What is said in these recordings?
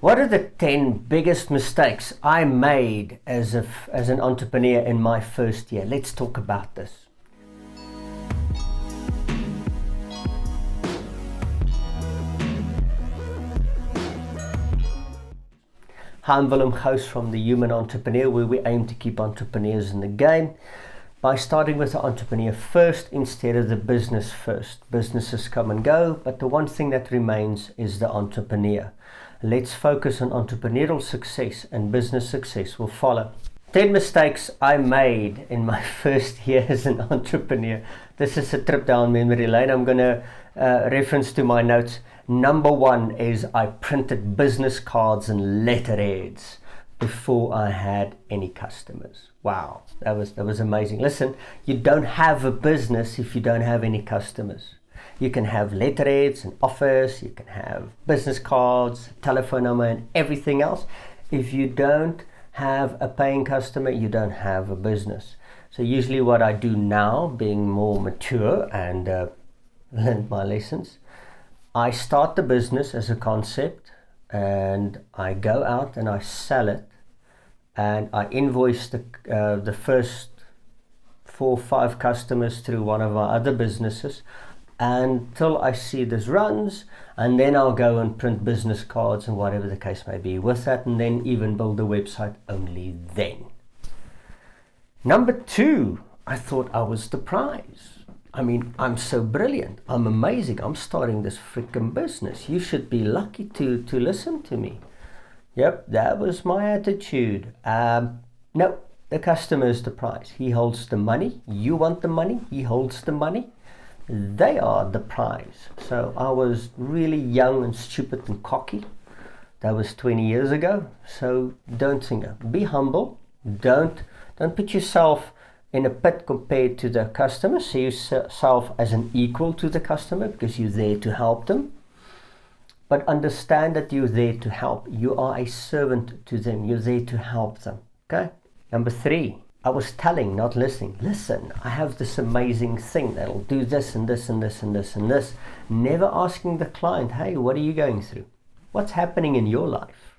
What are the 10 biggest mistakes I made as an entrepreneur in my first year? Let's talk about this. Hi, I'm Willem Gous from The Human Entrepreneur, where we aim to keep entrepreneurs in the game by starting with the entrepreneur first instead of the business first. Businesses come and go, but the one thing that remains is the entrepreneur. Let's focus on entrepreneurial success, and business success will follow. 10 mistakes I made in my first year as an entrepreneur. This is a trip down memory lane. I'm going to reference to my notes. Number 1 is I printed business cards and letterheads before I had any customers. Wow, that was amazing. Listen, you don't have a business if you don't have any customers. You can have letterheads and offers, you can have business cards, telephone number and everything else. If you don't have a paying customer, you don't have a business. So usually what I do now, being more mature and learned my lessons, I start the business as a concept and I go out and I sell it and I invoice the first 4 or 5 customers through one of our other businesses until I see this runs, and then I'll go and print business cards and whatever the case may be with that, and then even build a website only then. Number 2, I thought I was the prize. I mean, I'm so brilliant, I'm amazing, I'm starting this freaking business. You should be lucky to listen to me. Yep, that was my attitude. No, the customer is the prize. He holds the money. You want the money, he holds the money. They are the prize. So I was really young and stupid and cocky. That was 20 years ago. So don't think it. Be humble. Don't put yourself in a pit compared to the customer. See yourself as an equal to the customer because you're there to help them. But understand that you're there to help. You are a servant to them. You're there to help them. Okay? Number 3. I was telling, not listening. Listen, I have this amazing thing that'll do this and this and this and this and this. Never asking the client, hey, what are you going through? What's happening in your life?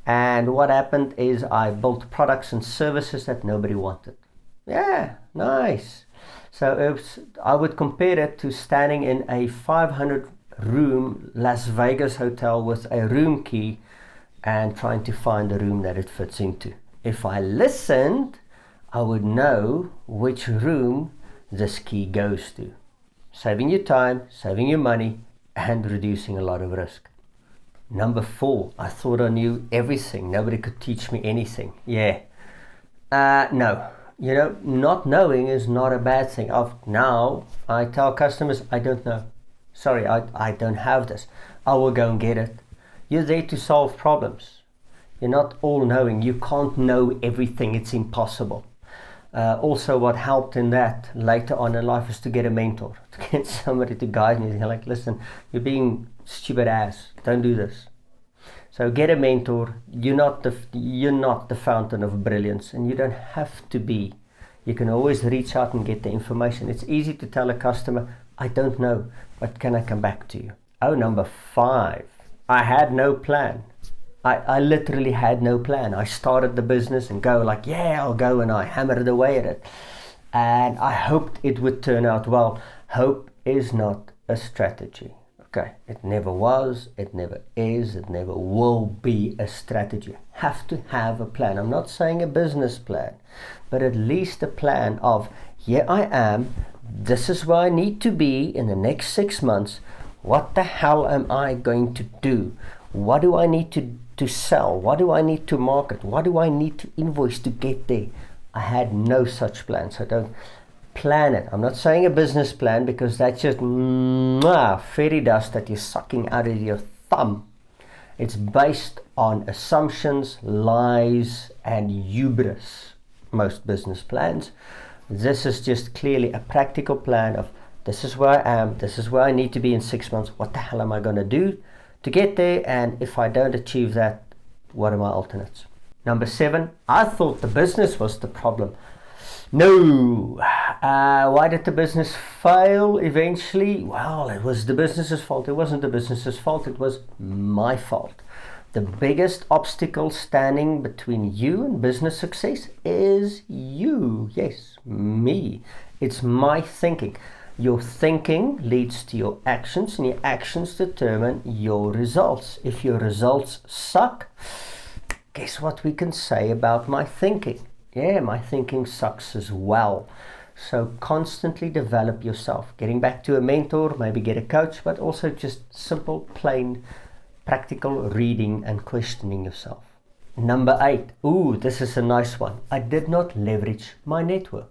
And what happened is I built products and services that nobody wanted. Yeah, nice. So I would compare it to standing in a 500-room Las Vegas hotel with a room key and trying to find a room that it fits into. If I listened, I would know which room this key goes to. Saving you time, saving you money, and reducing a lot of risk. Number 4, I thought I knew everything. Nobody could teach me anything. Yeah. No. You know, not knowing is not a bad thing. Now, I tell customers, I don't know. Sorry, I don't have this. I will go and get it. You're there to solve problems. You're not all-knowing. You can't know everything. It's impossible. Also, what helped in that later on in life is to get a mentor, to get somebody to guide me. They're like, listen, you're being stupid ass. Don't do this. So get a mentor. You're not the fountain of brilliance, and you don't have to be. You can always reach out and get the information. It's easy to tell a customer, I don't know, but can I come back to you? Oh, number 5, I had no plan. I literally had no plan. I started the business and go like, yeah, I'll go, and I hammered away at it. And I hoped it would turn out well. Hope is not a strategy. Okay, it never was, it never is, it never will be a strategy. Have to have a plan. I'm not saying a business plan, but at least a plan of, here I am, this is where I need to be in the next 6 months. What the hell am I going to do? What do I need to sell? What do I need to market? What do I need to invoice to get there? I had no such plan, so don't plan it. I'm not saying a business plan because that's just fairy dust that you're sucking out of your thumb. It's based on assumptions, lies, and hubris, most business plans. This is just clearly a practical plan of, this is where I am, this is where I need to be in 6 months. What the hell am I going to do to get there? And if I don't achieve that, what are my alternates? Number 7, I thought the business was the problem. No. Why did the business fail eventually? Well, it was the business's fault. It wasn't the business's fault. It was my fault. The biggest obstacle standing between you and business success is you. Yes, me. It's my thinking. Your thinking leads to your actions, and your actions determine your results. If your results suck, guess what we can say about my thinking? Yeah, my thinking sucks as well. So constantly develop yourself. Getting back to a mentor, maybe get a coach, but also just simple, plain, practical reading and questioning yourself. Number 8. Ooh, this is a nice one. I did not leverage my network.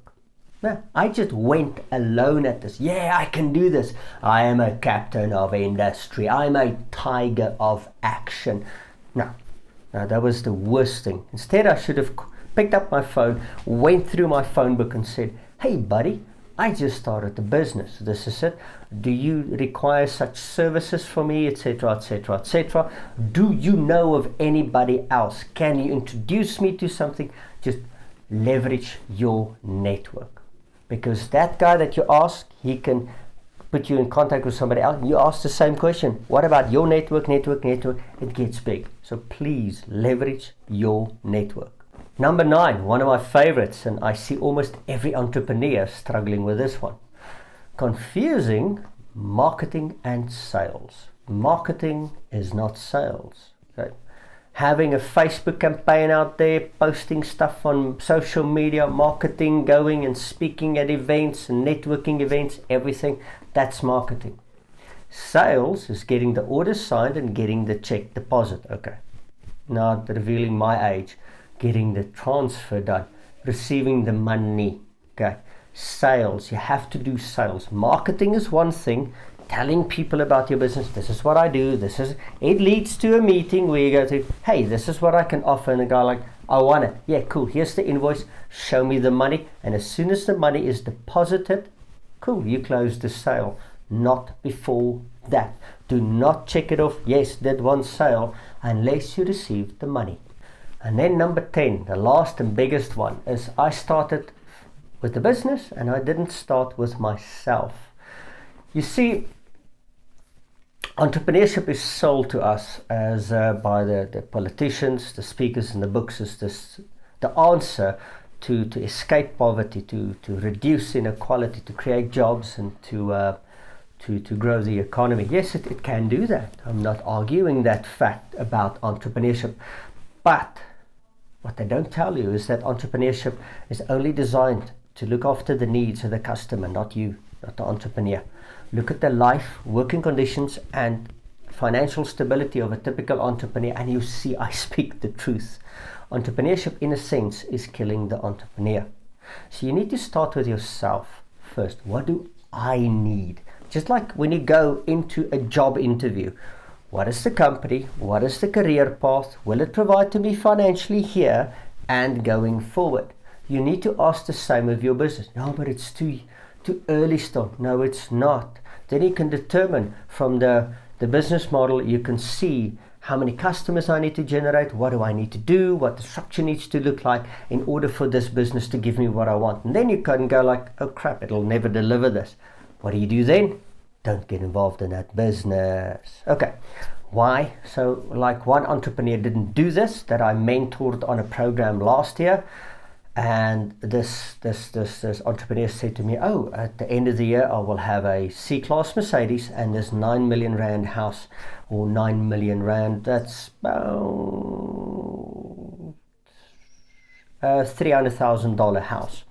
No, I just went alone at this. Yeah, I can do this. I am a captain of industry. I'm a tiger of action. No, that was the worst thing. Instead, I should have picked up my phone, went through my phone book and said, hey, buddy, I just started the business. This is it. Do you require such services for me, etc., etc., etc.? Do you know of anybody else? Can you introduce me to something? Just leverage your network. Because that guy that you ask, he can put you in contact with somebody else. You ask the same question. What about your network? It gets big. So please leverage your network. Number 9, one of my favorites, and I see almost every entrepreneur struggling with this one. Confusing marketing and sales. Marketing is not sales. Okay? Having a Facebook campaign out there, posting stuff on social media, marketing, going and speaking at events and networking events, everything, that's marketing. Sales is getting the order signed and getting the check deposit. Okay, not revealing my age. Getting the transfer done, receiving the money. Okay, sales, you have to do sales. Marketing is one thing, telling people about your business. This is what I do. It leads to a meeting where you go to, hey, this is what I can offer. And the guy like, I want it. Yeah, cool. Here's the invoice. Show me the money. And as soon as the money is deposited, cool, you close the sale. Not before that. Do not check it off. Yes, did one sale unless you receive the money. And then number 10, the last and biggest one, is I started with the business and I didn't start with myself. You see, entrepreneurship is sold to us as by the politicians, the speakers, and the books as the answer to escape poverty, to reduce inequality, to create jobs, and to grow the economy. Yes, it can do that. I'm not arguing that fact about entrepreneurship, but what they don't tell you is that entrepreneurship is only designed to look after the needs of the customer, not you, not the entrepreneur. Look at the life, working conditions, and financial stability of a typical entrepreneur, and you see I speak the truth. Entrepreneurship, in a sense, is killing the entrepreneur. So you need to start with yourself first. What do I need? Just like when you go into a job interview. What is the company? What is the career path? Will it provide to me financially here and going forward? You need to ask the same of your business. No, but it's too early still. No, it's not. Then you can determine from the business model, you can see how many customers I need to generate, what do I need to do, what the structure needs to look like in order for this business to give me what I want. And then you can go like, oh crap, it'll never deliver this. What do you do then? Don't get involved in that business. Okay, why? So like one entrepreneur didn't do this that I mentored on a program last year, and this entrepreneur said to me, oh, at the end of the year I will have a C-Class Mercedes and this 9 million rand house, or 9 million rand, that's about $300,000 house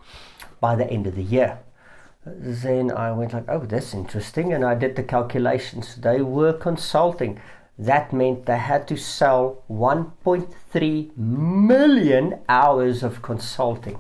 by the end of the year. Then I went like, oh, that's interesting, and I did the calculations. They were consulting. That meant they had to sell 1.3 million hours of consulting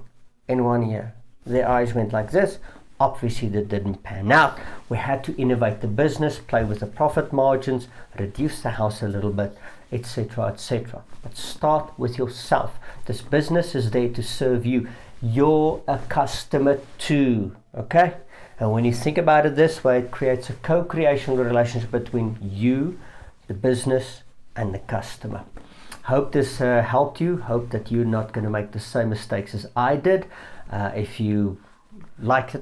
in 1 year. Their eyes went like this. Obviously that didn't pan out. We had to innovate the business, play with the profit margins, reduce the house a little bit, etc., etc. But start with yourself. This business is there to serve you. You're a customer too, okay? And when you think about it this way, it creates a co-creation relationship between you, the business, and the customer. Hope this helped you. Hope that you're not going to make the same mistakes as I did. If you liked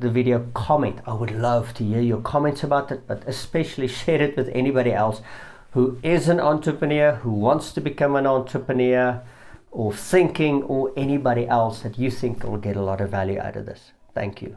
the video, comment. I would love to hear your comments about it, but especially share it with anybody else who is an entrepreneur, who wants to become an entrepreneur, or thinking, or anybody else that you think will get a lot of value out of this. Thank you.